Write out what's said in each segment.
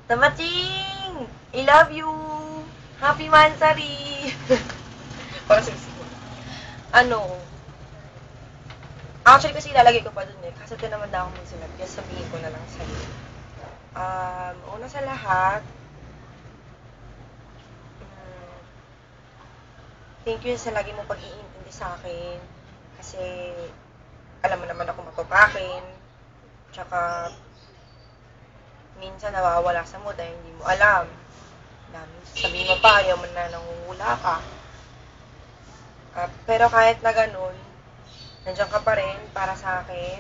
Tamaching! I love you! Happy Mansari! Parang sisipo. Ano? Actually, kasi ilalagay ko pa dun eh. Kasi tinamad na ako magsulat. Kaya sabihin ko na lang sa'yo. Una sa lahat, thank you sa lagi mo pag-iintindi sa akin. Kasi, alam mo naman ako matupakin. Tsaka, minsan nawawala sa mood dahil hindi mo alam. Sabihin mo pa, ayaw mo na nangungula ka. Pero kahit na ganun, nandiyan ka pa rin para sa akin.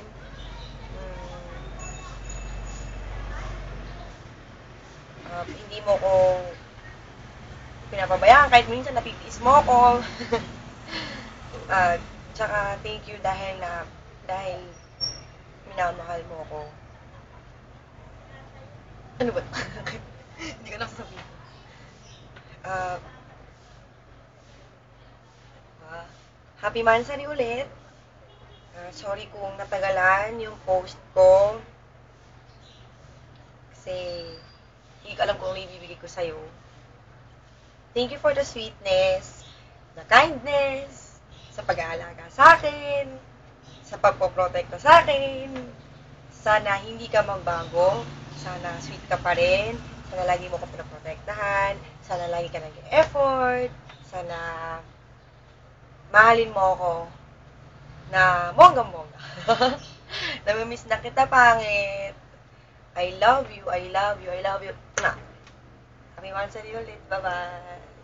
Hindi mo ko pinapabayaan kahit minsan napitiis mo ako. Tsaka thank you dahil minamahal mo ako. Ano ba? Hindi ko nakasabihin. Happy Mansari ulit. Sorry kung natagalan yung post ko. Kasi hindi ko alam kung ano ibibigay ko sa'yo. Thank you for the sweetness, the kindness, sa pag-aalaga sa akin, sa pagpoprotekta sa akin. Sana hindi ka magbago. Sana sweet ka pa rin. Sana lagi mo ko pinaprotektahan. Sana lagi ka nag-effort. Sana mahalin mo ako na bonggang-bongga. Namimiss na kita, pangit. I love you, I love you, I love you. Happy Mansari ulit. Bye-bye.